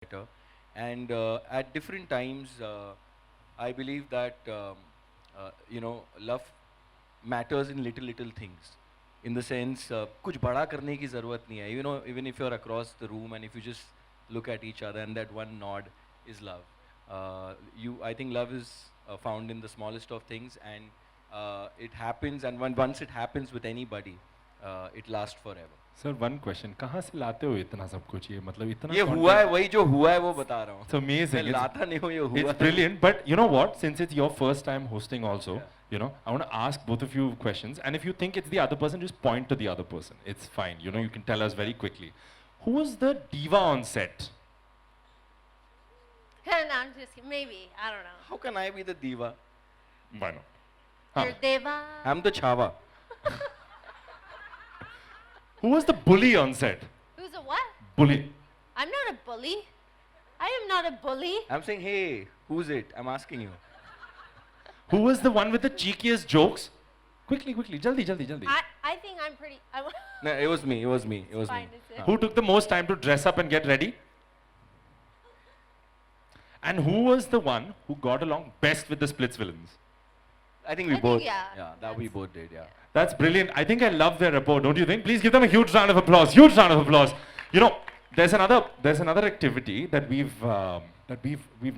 better. And at different times, I believe that love matters in little things. In the sense, कुछ बड़ा करने की ज़रूरत नहीं है. You know, even if you're across the room and if you just look at each other and that one nod is love. I think love is found in the smallest of things, and it happens. And once it happens with anybody, it lasts forever. Sir, one question. कहाँ से लाते हो इतना सब कुछ ये मतलब इतना ये हुआ है वही जो हुआ है वो बता रहा हूँ. It's amazing. मैं लाता नहीं हूँ ये हुआ. It's brilliant. But you know what? Since it's your first time hosting also, Yeah. I want to ask both of you questions. And if you think it's the other person, just point to the other person. It's fine. You can tell us very quickly. Who was the diva on set? No, I'm just kidding. Maybe. I don't know. How can I be the diva? Why not? You're Deva. I'm the chava. Who was the bully on set? Who's a what? Bully. I'm not a bully. I am not a bully. I'm saying, hey, who's it? I'm asking you. Who was the one with the cheekiest jokes? Quickly, jaldi. I think I'm pretty. No, it was me. It was me. It was Fine, me. it's it. Who took the most time to dress up and get ready? And who was the one who got along best with the Splitsvillans? I think we I think, both. yeah, that we both did. Yeah. That's brilliant. I think I love their rapport, don't you think? Please give them a huge round of applause. Huge round of applause. There's another activity that we've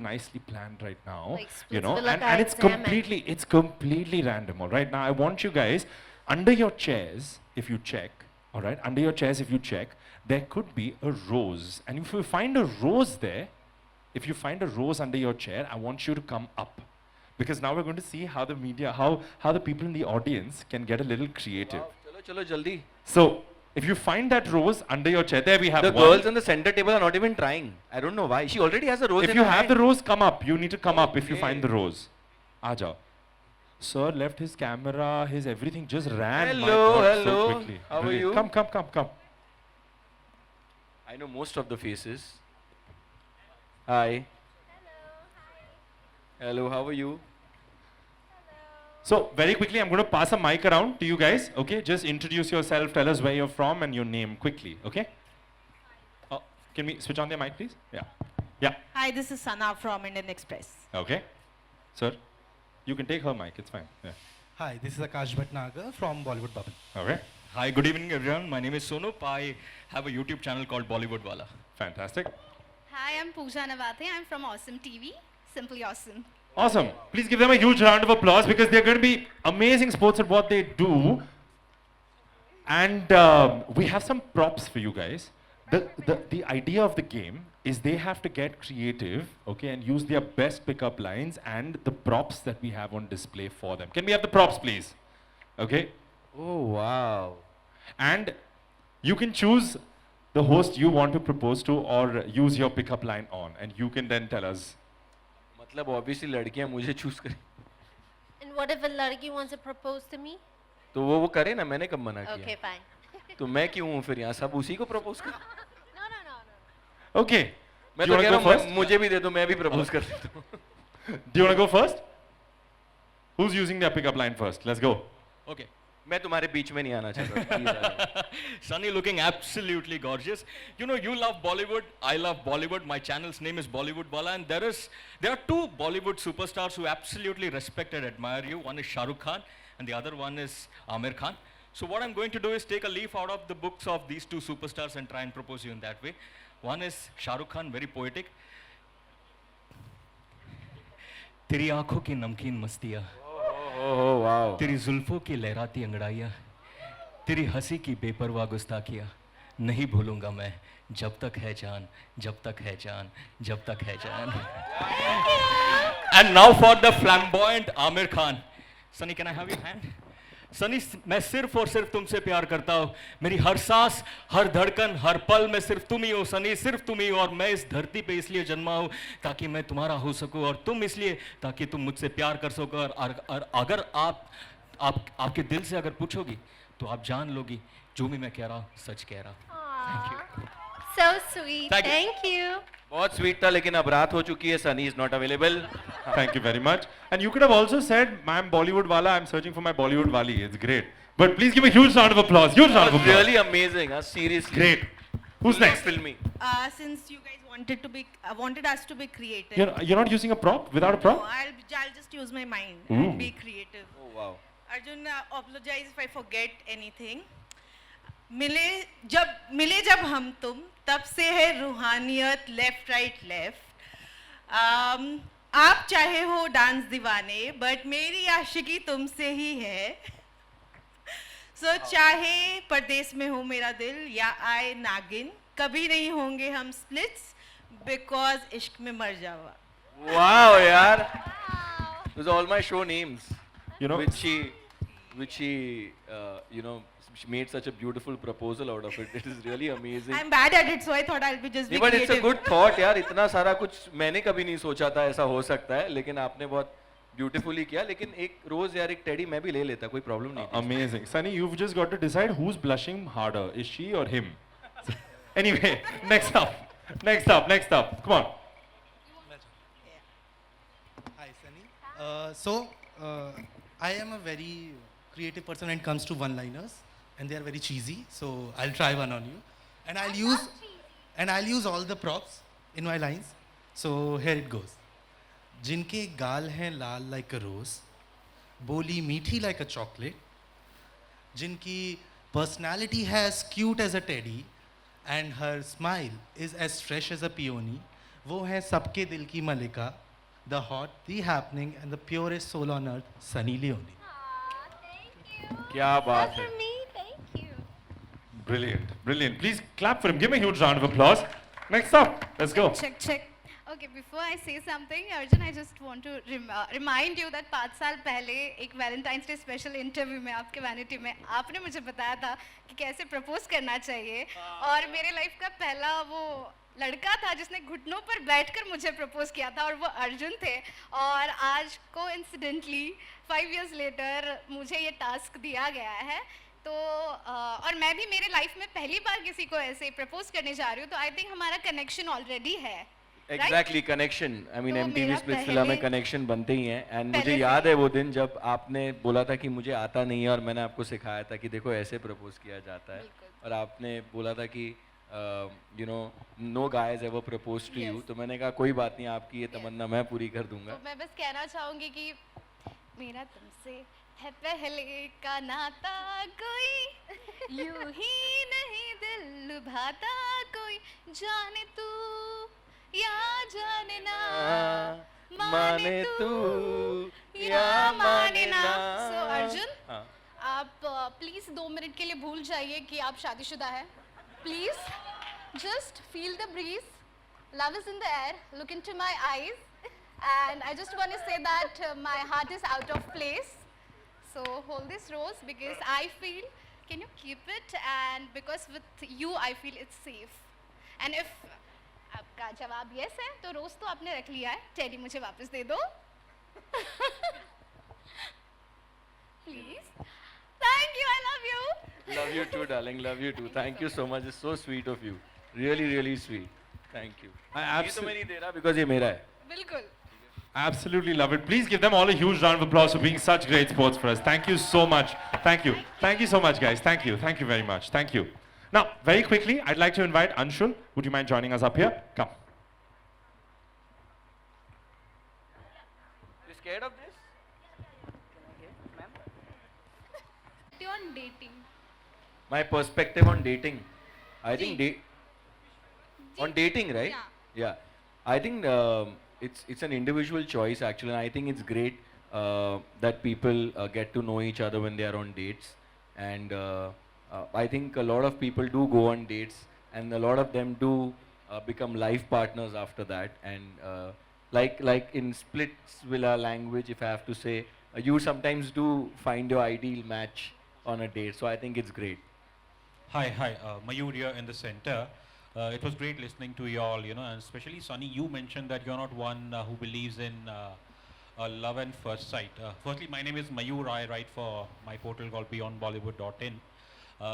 nicely planned right now. Like and Splitsvilla it's exam. it's completely random. All right. Now I want you guys under your chairs, if you check. All right. Under your chairs, if you check, there could be a rose, and if you find a rose there, if you find a rose under your chair, I want you to come up. Because now we're going to see how the media, how the people in the audience can get a little creative. Wow. Chalo, jaldi. So, if you find that rose under your chair, there we have The one. girls on the center table are not even trying. I don't know why. She already has a rose If in you her have hand. the rose, come up. You need to come up if you Okay. find the rose. Aja. Sir left his camera, his everything, just ran. my Hello, God, hello. So quickly. How are Brilliant. you? Come. I know most of the faces. Hi. Hello, how are you? So, very quickly, I'm going to pass a mic around to you guys. Okay, just introduce yourself, tell us where you're from and your name quickly. Okay? Oh, can we switch on the mic, please? Yeah. Hi, this is Sana from Indian Express. Okay. Sir, you can take her mic. It's fine. Yeah. Hi, this is Akash Bhatnagar from Bollywood Bubble. Okay. Hi, good evening everyone. My name is Sonup. I have a YouTube channel called Bollywood Wala. Fantastic. Hi, I'm Pooja Navate. I'm from Awesome TV. Simply awesome. Awesome. Please give them a huge round of applause because they're going to be amazing sports at what they do. And we have some props for you guys. The idea of the game is they have to get creative, okay, and use their best pickup lines and the props that we have on display for them. Can we have the props, please? Okay. Oh, wow. And you can choose the host you want to propose to or use your pickup line on, and you can then tell us. मतलब obviously लड़कियां मुझे choose करें. And what if a ladki wants to propose to me? तो वो करे ना, मैंने कब मना किया? Okay, fine. तो मैं क्यों हूँ फिर यहाँ, सब उसी को propose कर? No. Okay. मैं Do तो you कह wanna रहा go हूँ first? मुझे भी दे दो, मैं भी propose कर देता हूँ. Do you want to go first? Who's using their pickup line first? Let's go. Okay. मैं तुम्हारे बीच में नहीं आना चाहता. Please, आ जाओ. Sunny looking absolutely gorgeous. You know, you love Bollywood. I love Bollywood. My channel's name is Bollywood Wala, and there are two Bollywood superstars who absolutely respect and admire you. One is Shah Rukh Khan, and the other one is Amir Khan. So what I'm going to do is take a leaf out of the books of these two superstars and try and propose you in that way. One is Shah Rukh Khan, very poetic. तेरी आंखों की नमकीन मस्तियाँ, Oh, wow. तेरी जुल्फों की लहराती अंगड़ाइयाँ, तेरी हंसी की बेपरवाह गुस्ताखियाँ नहीं भूलूंगा मैं, जब तक है जान, जब तक है जान, जब तक है जान. And now for the flamboyant Amir Khan. Sunny, can I have your hand? Sunny, मैं सिर्फ और सिर्फ तुमसे प्यार करता हूँ. मेरी हर सांस, हर धड़कन, हर पल में सिर्फ तुम ही हो सनी, सिर्फ तुम ही हो. और मैं इस धरती पे इसलिए जन्मा हूँ ताकि मैं तुम्हारा हो सकूँ, और तुम इसलिए ताकि तुम मुझसे प्यार कर सको. और अगर आपके दिल से अगर पूछोगी तो आप जान लोगी जो भी मैं कह रहा हूँ सच कह रहा हूँ. Aww. So sweet. Thank you. Thank you. बहुत sweet था, लेकिन अब रात हो चुकी है. Sunny is not available. Thank you very much. And you could have also said, I'm Bollywood Wala, I'm searching for my Bollywood Wali. It's great. But please give a huge round of applause. Huge round That of was applause. really amazing. Seriously. Great. Who's next? Filmy. Since you guys want wanted us to be creative. You're not using a prop? Without a prop? No, I'll just use my mind Ooh. and be creative. Oh wow. Arjun, apologize if I forget anything. मिले जब हम तुम तब से है रूहानियत left right left आप चाहे हो डांस दीवाने बट मेरी आशिकी तुमसे ही है सो चाहे परदेश में हो मेरा दिल या आए नागिन कभी नहीं होंगे हम स्प्लिट्स बिकॉज इश्क में मर जावा Wow, yaar. Those are all my show names. You know, Which she, she made such a beautiful proposal out of it. It is really amazing. I'm bad at it so I thought I'll be just be But it's a creative. good thought यार. इतना सारा कुछ मैंने कभी नहीं सोचा था ऐसा हो सकता है. लेकिन आपने बहुत beautifully किया. लेकिन एक रोज यार एक टेडी मैं भी ले लेता. कोई problem नहीं. amazing. Sunny, you've just got to decide who's blushing harder, is she or him? Anyway, next up. Come on. Hi, Sunny. I am a very creative person when it comes to one-liners, and they are very cheesy. So I'll try one on you, and I'll use all the props in my lines. So here it goes. जिनके गाल हैं लाल like a rose, बोली मीठी like a chocolate, जिनकी personality है as cute as a teddy, and her smile is as fresh as a peony, वो है सबके दिल की मलिका, the hot, the happening, and the purest soul on earth, Sunny Leone. क्या बात That's है. for me. Thank you. Brilliant. Please clap for him. Give him a huge round of applause. Next up, let's go. Check. Okay, before I say something, Arjun, I just want to remind you that 5 साल पहले एक Valentine's day special interview में आपके vanity में आपने मुझे बताया था कि कैसे प्रपोज करना चाहिए और मेरे लाइफ का पहला वो लड़का था जिसने घुटनों पर बैठकर मुझे प्रपोज किया था और वो अर्जुन थे और आज को इंसिडेंटली 5 years लेटर मुझे ये टास्क दिया गया है तो और मैं भी मेरे लाइफ में पहली बार किसी को ऐसे प्रपोज करने जा रही हूँ तो आई थिंक हमारा कनेक्शन ऑलरेडी है. Exactly, connection. I mean, तो MTV मेरा Splitsvilla में पहले- connection बनते ही हैं. And पहले मुझे से- याद है वो दिन जब आपने बोला था कि मुझे आता नहीं है और मैंने आपको सिखाया था कि देखो ऐसे प्रपोज किया जाता है. बिल्कुल. और आपने बोला था कि no guy has ever proposed to you. Yes. तो मैंने कहा कोई बात नहीं आपकी ये तमन्ना मैं पूरी कर दूंगा. तो मैं बस कहना चाहूँगी कि मेरा तुमसे है पहले का नाता कोई यूं ही नहीं दिल लुभाता कोई जाने तू या जाने ना माने तू या माने ना. So, अर्जुन हाँ. आप प्लीज 2 मिनट के लिए भूल जाइए कि आप शादीशुदा है. Please just feel the breeze. Love is in the air. Look into my eyes. And I just want to say that my heart is out of place. So hold this rose because I feel, can you keep it? And because with you I feel it's safe. And if आपका जवाब yes है तो रोज तो आपने रख लिया है. Teddy मुझे वापस दे दो. Please. Thank you. I love you. Love you too, darling. Love you too. Thank you so much. It's so sweet of you. Really, really sweet. Thank you. ये तो मैं नहीं दे रहा because ये मेरा है. बिल्कुल. Absolutely love it. Please give them all a huge round of applause for being such great sports for us. Thank you so much. Thank you. Thank you so much, guys. Thank you. Thank you very much. Thank you. Now, very quickly, I'd like to invite Anshul. Would you mind joining us up here? Come. You scared of this? On dating. My perspective on dating. I think on dating, right? Yeah. I think it's an individual choice actually, and I think it's great that people get to know each other when they are on dates, and I think a lot of people do go on dates, and a lot of them do become life partners after that, and like in Splitsvilla language, if I have to say, you sometimes do find your ideal match on a date, so I think it's great. Hi, Mayur here in the center. It was great listening to you all, and especially Sunny, you mentioned that you're not one who believes in love and first sight. Firstly, my name is Mayur. I write for my portal called beyondbollywood.in.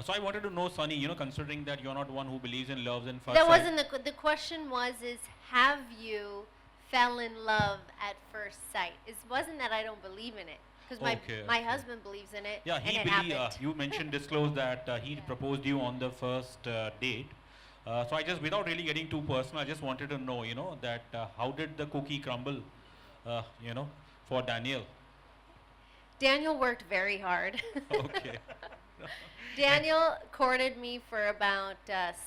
So I wanted to know, Sunny, considering that you're not one who believes in love and first That sight. wasn't the question is have you fell in love at first sight? It wasn't that I don't believe in it. Because my Okay. husband believes in it, Yeah, and he it believed, happened. you mentioned, disclosed that he proposed you on the first date. So I just, without really getting too personal, I just wanted to know, you know, that how did the cookie crumble, you know, for Daniel? Daniel worked very hard. Okay. Daniel courted me for about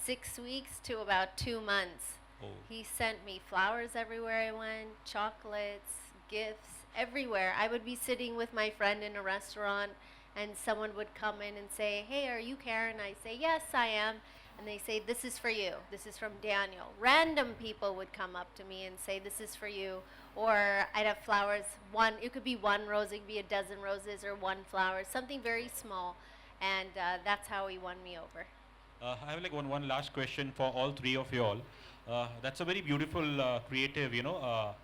6 weeks to about 2 months. Oh. He sent me flowers everywhere I went, chocolates, gifts, everywhere. I would be sitting with my friend in a restaurant and someone would come in and say, "Hey, are you Karen?" I say, "Yes, I am." And they say, "This is for you. This is from Daniel." Random people would come up to me and say, "This is for you." Or I'd have flowers, it could be one rose, it could be a dozen roses or one flower, something very small. And that's how he won me over. I have like one last question for all three of you all. That's a very beautiful, creative, you know,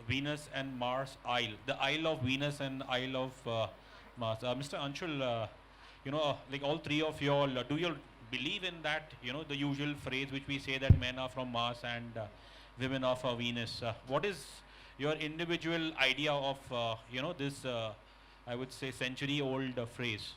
Venus and Mars Isle. The Isle of Venus and Isle of Mars. Mr. Anshul, you know, like all three of you all, do you believe in that, you know, the usual phrase which we say that men are from Mars and women are from Venus? What is your individual idea of, you know, this, I would say, century-old phrase?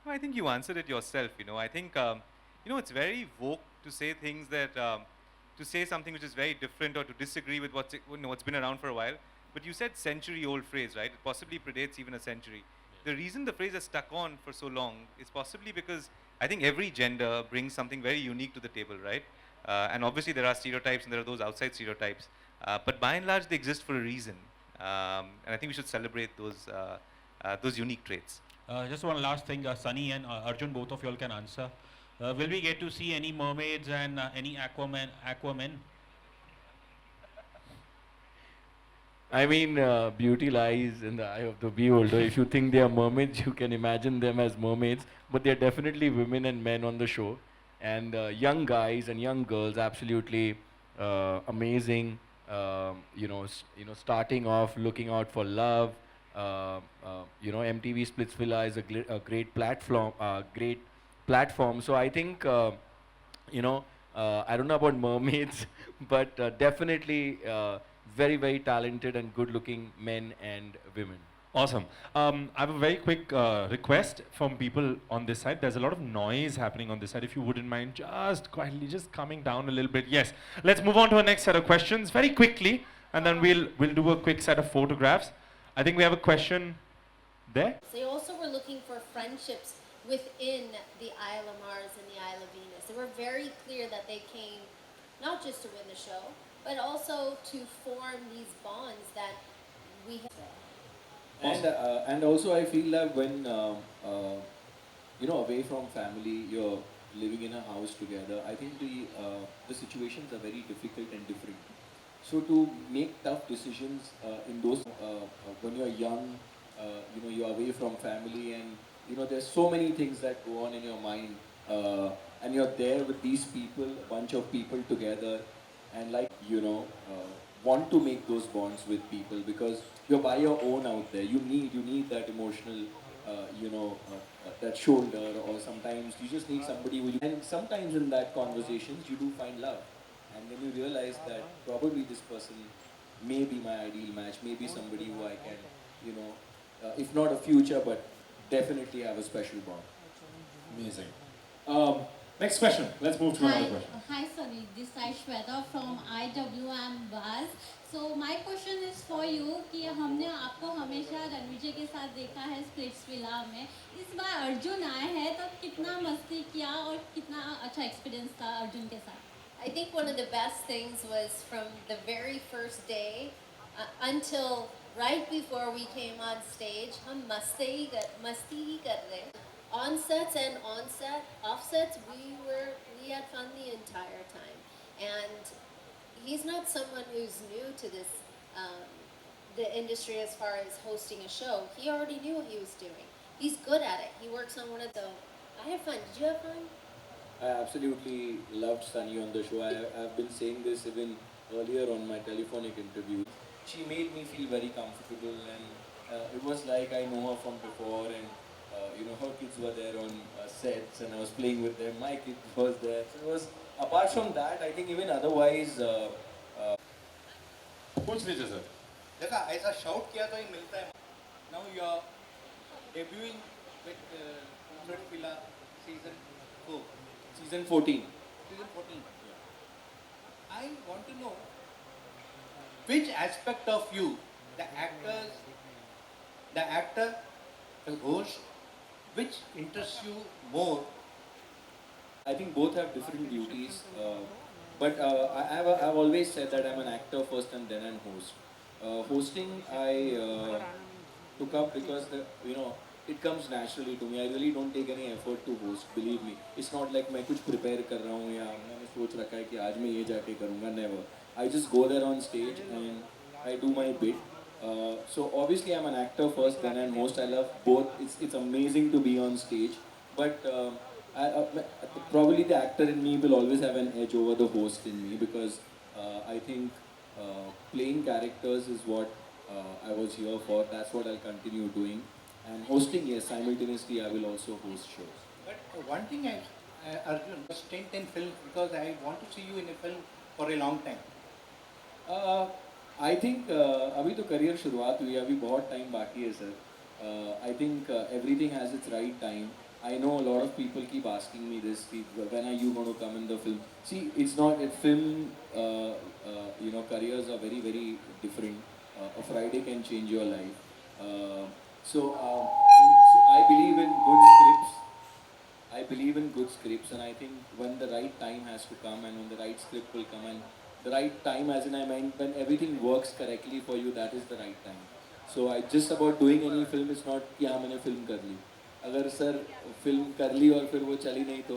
No, I think you answered it yourself. You know, I think you know, it's very woke to say things that to say something which is very different or to disagree with what's been around for a while. But you said century-old phrase, right? It possibly predates even a century. The reason the phrase has stuck on for so long is possibly because I think every gender brings something very unique to the table, right? And obviously there are stereotypes and there are those outside stereotypes. But by and large, they exist for a reason. And I think we should celebrate those unique traits. Just one last thing, Sunny and Arjun, both of you all can answer. Will we get to see any mermaids and any aquamen? I mean, beauty lies in the eye of the beholder. If you think they are mermaids, you can imagine them as mermaids. But they're definitely women and men on the show. And young guys and young girls, absolutely amazing. Starting off, looking out for love. MTV Splitsvilla is a great platform. So I think, I don't know about mermaids, but definitely very, very talented and good-looking men and women. Awesome. I have a very quick request from people on this side. There's a lot of noise happening on this side. If you wouldn't mind just quietly just coming down a little bit. Yes. Let's move on to our next set of questions very quickly, and then we'll do a quick set of photographs. I think we have a question there. They also were looking for friendships within the Isle of Mars and the Isle of Venus. They were very clear that they came not just to win the show, but also to form these bonds that we have. And also I feel that when away from family, you're living in a house together. I think the situations are very difficult and different. So to make tough decisions in those when you're young, you're away from family, and there's so many things that go on in your mind, and you're there with these people, a bunch of people together, and want to make those bonds with people because you're by your own out there. You need that emotional, that shoulder, or sometimes you just need somebody who and sometimes in that conversations you do find love, and then you realize that probably this person may be my ideal match, maybe somebody who I can, if not a future, but definitely have a special bond. Amazing. Next question. Let's move to another question. Hi, Sunny. This is Shweta from IWM Buzz. So my question is for you कि हमने आपको हमेशा रणविजय के साथ देखा है Splitsvilla में. इस बार अर्जुन आए हैं तो कितना मस्ती किया और कितना अच्छा एक्सपीरियंस था अर्जुन के साथ? I think one of the best things was from the very first day until right before we came on stage, हम मस्ती ही कर रहे. On sets and offsets, we had fun the entire time. And he's not someone who's new to this, the industry as far as hosting a show. He already knew what he was doing. He's good at it. He works on one of the. I had fun. Did you have fun? I absolutely loved Sunny on the show. I've been saying this even earlier on my telephonic interview. She made me feel very comfortable, and it was like I know her from before, and her kids were there on sets, and I was playing with them. My kid was there. So it was, apart from that, I think even otherwise. पूछ लीजिए sir. देखा ऐसा shout किया तो ही मिलता है. Now you are debuting with Splitsvilla season 4. Season 14. Season 14. I want to know which aspect of you, the actor, the host, which interests you more? I think both have different duties, but I've always said that I'm an actor first and then an host. Hosting I took up because it comes naturally to me. I really don't take any effort to host. Believe me, it's not like मैं कुछ prepare कर रहा हूँ या मैंने सोच रखा है कि आज मैं ये जाके करूँगा. Never. I just go there on stage and I do my bit. So obviously I'm an actor first, then I'm host. I love both. It's amazing to be on stage, but probably the actor in me will always have an edge over the host in me because I think playing characters is what I was here for. That's what I'll continue doing. And hosting, yes, simultaneously I will also host shows. But one thing Arjun, stint in film because I want to see you in a film for a long time. I think अभी तो career शुरुआत हुई है, अभी बहुत time बाकी है sir. I think everything has its right time. I know a lot of people keep asking me this, when are you going to come in the film? See, it's not, film, careers are very, very different. A Friday can change your life. So I believe in good scripts. I believe in good scripts, and I think when the right time has to come and when the right script will come and the right time, as in I mean, when everything works correctly for you, that is the right time. So I just about doing any film, it's not कि हाँ मैंने film कर ली. अगर sir film कर ली और फिर वो चली नहीं तो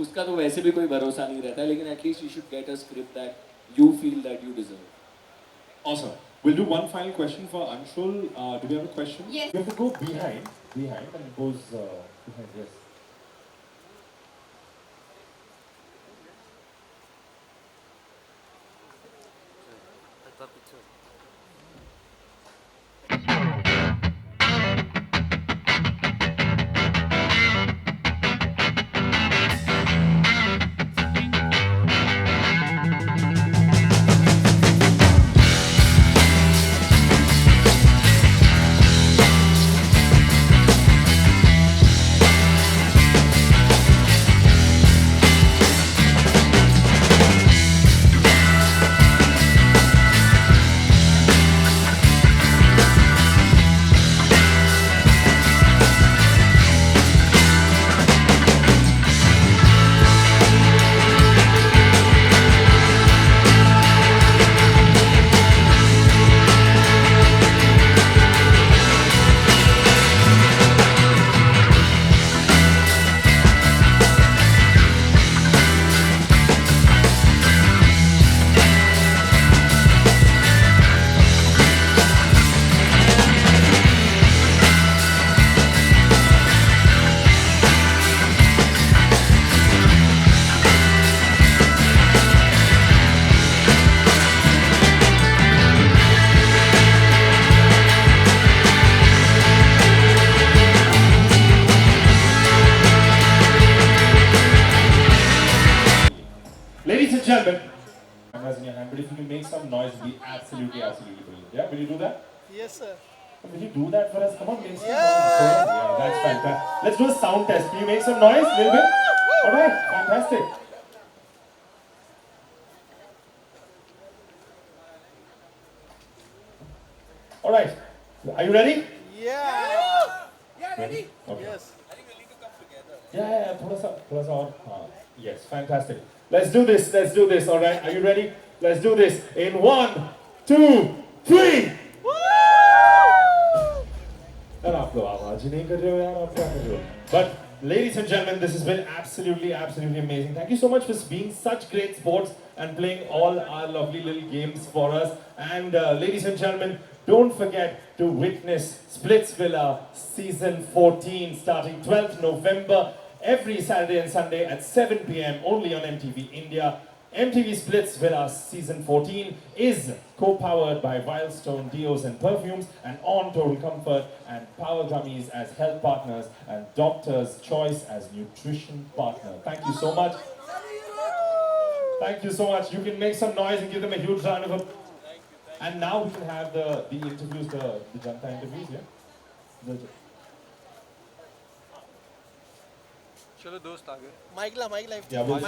उसका तो वैसे भी कोई भरोसा नहीं रहता है, लेकिन at least you should get a script that you feel that you deserve. Awesome. We'll do one final question for Anshul. Do we have a question? Yes. You have to go behind, and it goes behind. Yes. Ladies and gentlemen, cameras in your hand, but if you can make some noise, it'll be absolutely brilliant. Yeah, will you do that? Yes, sir. Will you do that for us? Come on, make some noise. Yeah, that's fantastic. Let's do a sound test. Can you make some noise a little bit? All right, fantastic. All right, are you ready? Yeah. Yeah, ready? Okay. Yes. Yeah, थोड़ा सा और. Yes, fantastic. Let's do this, all right? Are you ready? Let's do this in 1, 2, 3. यार आप लोग आवाज ही नहीं कर रहे हो यार, आप क्या कर रहे हो? But ladies and gentlemen, this has been absolutely amazing. Thank you so much for being such great sports and playing all our lovely little games for us. And ladies and gentlemen, don't forget to witness Splitsvilla Season 14 starting 12th November. Every Saturday and Sunday at 7 p.m. only on MTV India. MTV Splitsvilla Season 14 is co-powered by Wildstone Deos and Perfumes and On Total Comfort and Power Gummies as health partners and Doctor's Choice as nutrition partner. Thank you so much. Thank you so much. You can make some noise and give them a huge round of applause. And now we can have the interviews, the Janta interviews, yeah? चलो दोस्त आ गए. Yeah, we'll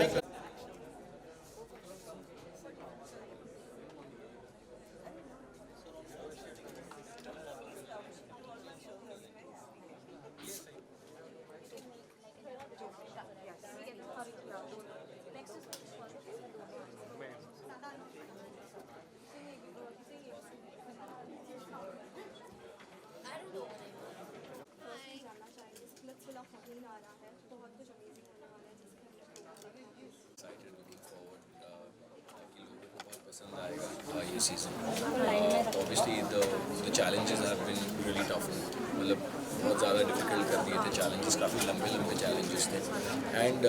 ये season obviously the challenges have been really tough. मतलब बहुत ज़्यादा difficult कर दिए थे चैलेंजेस, काफ़ी लंबे लंबे चैलेंजेस थे. एंड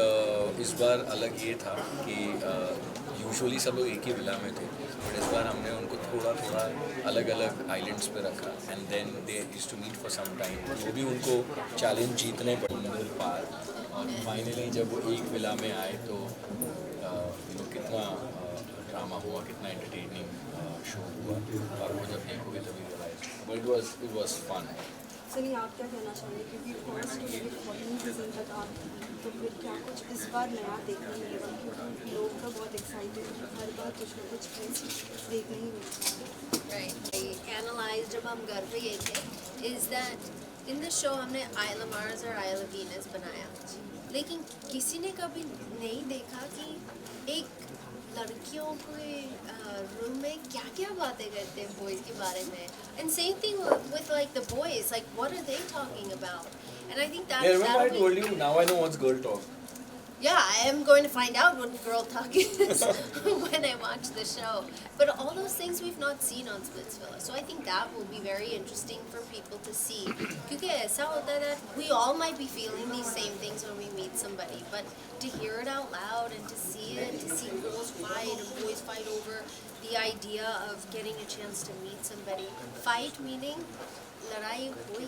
इस बार अलग ये था कि यूजुअली सब लोग एक ही विला में थे, बट इस बार हमने उनको थोड़ा थोड़ा अलग अलग आइलैंड्स पे रखा. And then they used to meet for some time. वो भी उनको चैलेंज जीतने पड़े पार. और फाइनली जब वो एक विला में आए तो कितना ड्रामा हुआ, कितना एंटरटेनिंग शो हुआ. और वो जब देखोगे तभी realise. But it was fun. Sunny, आप क्या कहना चाहेंगे, क्योंकि फर्स्ट टू 14 सीजन तक आप थी, तो फिर क्या कुछ इस बार नया देखने मिलेगा, क्योंकि लोग तो बहुत एक्साइटेड हैं, हर बार कुछ ना कुछ देखने ही मिलता है. Right. I analyzed जब हम घर पे गए थे, is that in the show हमने Isle of Mars और Isle of Venus बनाया, लेकिन किसी ने कभी नहीं देखा कि एक लड़कियों के रूम में क्या क्या बातें करते हैं बॉयज़ के बारे में. And same thing with like the boys, like what are they talking about? And I think that. Yeah, remember I told you, now I know what's girl talk. Yeah, I am going to find out what girl talk is when I watch the show. But all those things we've not seen on Splitsvilla. So I think that will be very interesting for people to see. Because aisa hota hai that we all might be feeling these same things when we meet somebody. But to hear it out loud and to see it, to see girls fight and boys fight over the idea of getting a chance to meet somebody. Fight meaning ladai hui.